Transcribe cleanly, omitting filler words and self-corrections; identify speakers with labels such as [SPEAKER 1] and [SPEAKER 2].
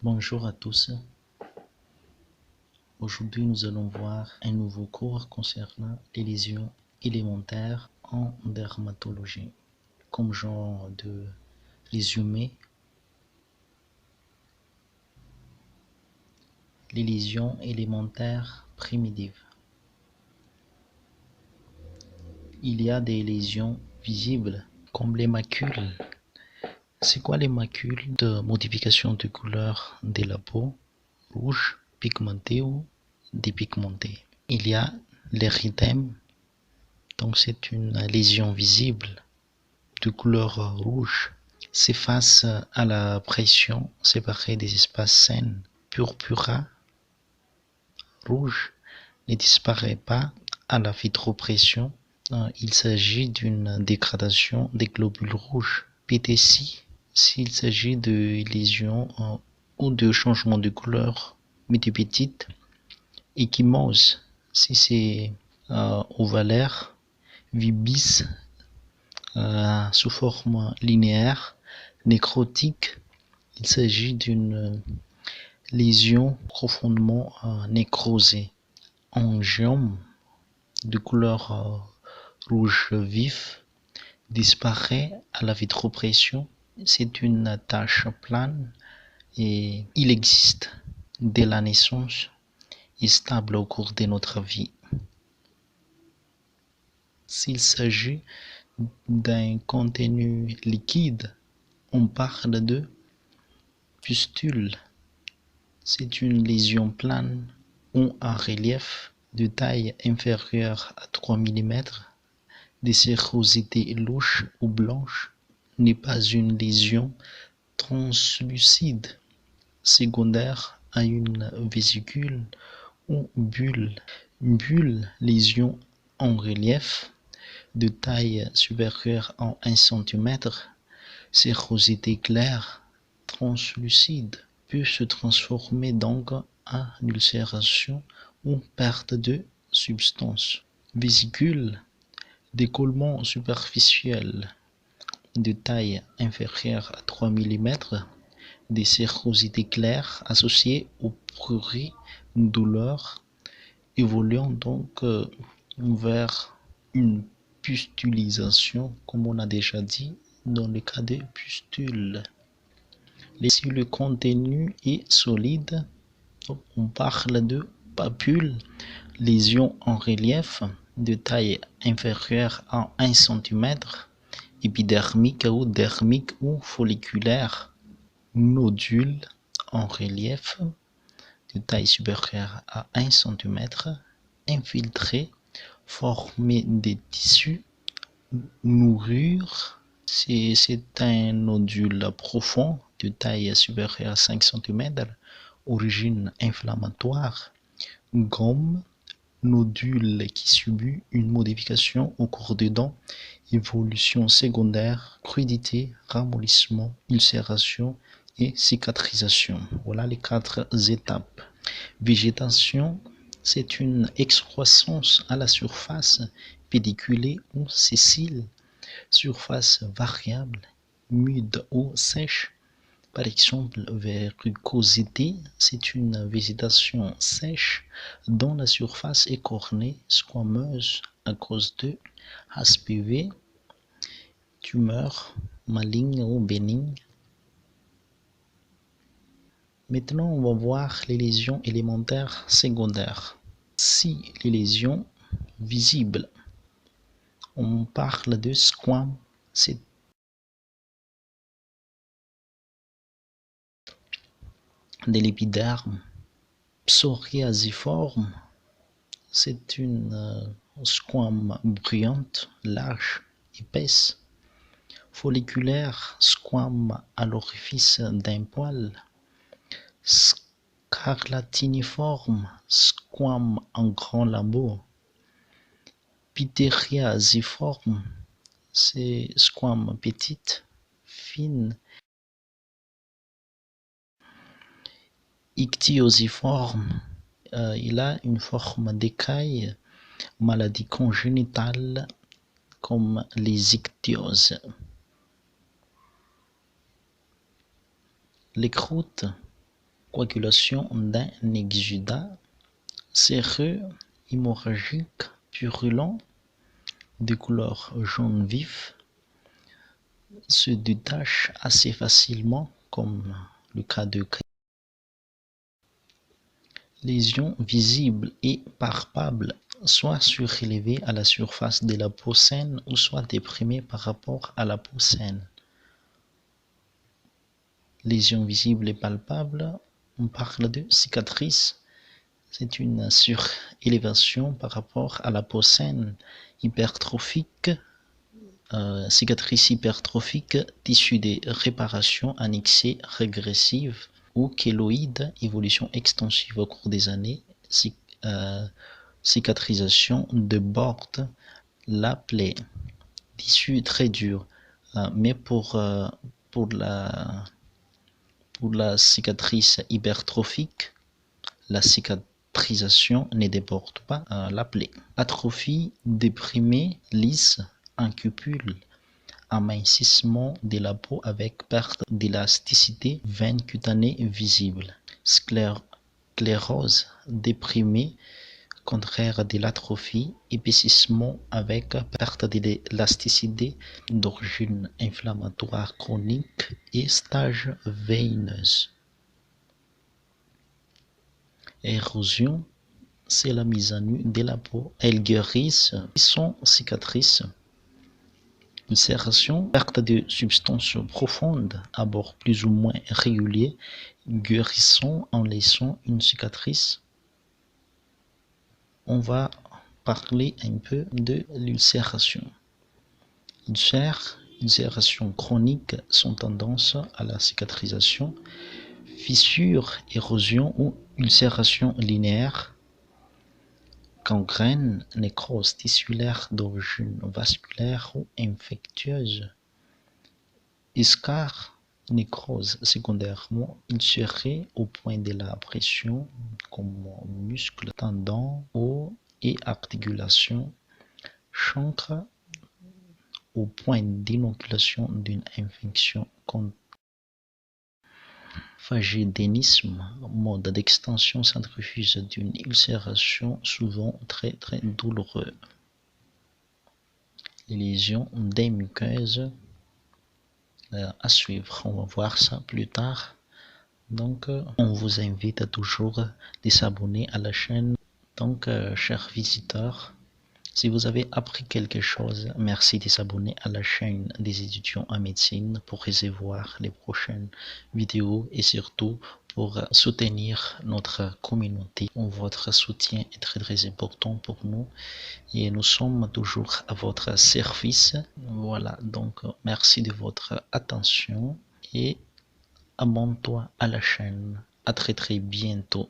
[SPEAKER 1] Bonjour à tous. Aujourd'hui, nous allons voir un nouveau cours concernant les lésions élémentaires en dermatologie. Comme genre de résumé, les lésions élémentaires primitives. Il y a des lésions visibles comme les macules. C'est quoi les macules? De modification de couleur de la peau, rouge, pigmenté ou dépigmenté. Il y a l'érythème, donc c'est une lésion visible de couleur rouge. C'est face à la pression séparée des espaces sains. Purpura rouge ne disparaît pas à la vitropression. Il s'agit d'une dégradation des globules rouges. PTC, s'il s'agit de lésions ou de changement de couleur médipétite. Ecchymose, si c'est ovalaire. Vibis, sous forme linéaire. Nécrotique, il s'agit d'une lésion profondément nécrosée. Angiome, de couleur rouge vif, disparaît à la vitropression. C'est une tache plane et il existe dès la naissance et stable au cours de notre vie. S'il s'agit d'un contenu liquide, on parle de pustule. C'est une lésion plane ou en relief de taille inférieure à 3 mm, de sérosité louche ou blanche, n'est pas une lésion translucide secondaire à une vésicule ou bulle. Bulle, lésion en relief de taille supérieure à 1 cm, sérosité claire, translucide, peut se transformer donc en ulcération ou perte de substance. Vésicule, décollement superficiel de taille inférieure à 3 mm, des sérosités claires associées au prurit, douleur, évoluant donc vers une pustulisation, comme on a déjà dit, dans le cas des pustules. Si le contenu est solide, on parle de papule, lésion en relief de taille inférieure à 1 cm, épidermique ou dermique ou folliculaire. Nodule en relief de taille supérieure à 1 cm, infiltré, formé des tissus, nourrure. C'est un nodule profond de taille supérieure à 5 cm, origine inflammatoire. Gomme, nodule qui subit une modification au cours des dents, évolution secondaire, crudité, ramollissement, ulcération et cicatrisation. Voilà les 4 étapes. Végétation, c'est une excroissance à la surface pédiculée ou sessile, surface variable, humide ou sèche. Par exemple, verrucosité, c'est une végétation sèche dont la surface est cornée, squameuse à cause de HPV, tumeur maligne ou bénigne. Maintenant, on va voir les lésions élémentaires secondaires. Si les lésions visibles, on parle de squame, c'est de l'épiderme. Psoriasiforme, c'est une squame brillante, large, épaisse. Folliculaire, squame à l'orifice d'un poil. Scarlatiniforme, squame en grand lambeau. Pityriasiforme, c'est squame petite, fine. Ichthyosiforme, il a une forme d'écaille, maladie congénitale comme les ichthyoses. Les croûtes, coagulation d'un exudat séreux hémorragique purulent de couleur jaune vif se détache assez facilement comme le cas de lésions visibles et palpables, soit surélevées à la surface de la peau saine ou soit déprimées par rapport à la peau saine. Lésions visibles et palpables, on parle de cicatrice. C'est une surélévation par rapport à la peau saine, hypertrophique, cicatrice hypertrophique, tissu de réparation annexée régressive ou kéloïde, évolution extensive au cours des années, cicatrisation déborde la plaie. Tissu très dur, mais pour la cicatrice hypertrophique, la cicatrisation ne déborde pas la plaie. Atrophie déprimée lisse en cupule, amincissement de la peau avec perte d'élasticité, veine cutanée visible. Sclérose déprimée, contraire de l'atrophie, épaississement avec perte d'élasticité d'origine inflammatoire chronique et stage veineuse. Érosion, c'est la mise à nu de la peau. Elles guérissent sans cicatrice. Ulcération, perte de substances profondes, à bord plus ou moins régulier, guérissant en laissant une cicatrice. On va parler un peu de l'ulcération. Ulcération chronique sans tendance à la cicatrisation, fissure, érosion ou ulcération linéaire, gangrène, nécrose tissulaire d'origine vasculaire ou infectieuse, escarre, nécrose secondairement ulcérée au point de la pression comme muscles, tendons, os et articulations, chancre au point d'inoculation d'une infection Phagédénisme, mode d'extension centrifuge d'une ulcération souvent très douloureux. Les lésions des muqueuses à suivre, on va voir ça plus tard. Donc on vous invite toujours de s'abonner à la chaîne. Donc chers visiteurs, si vous avez appris quelque chose, merci de s'abonner à la chaîne des étudiants en médecine pour recevoir les prochaines vidéos et surtout pour soutenir notre communauté. Votre soutien est très important pour nous et nous sommes toujours à votre service. Voilà, donc merci de votre attention et abonne-toi à la chaîne. À très bientôt.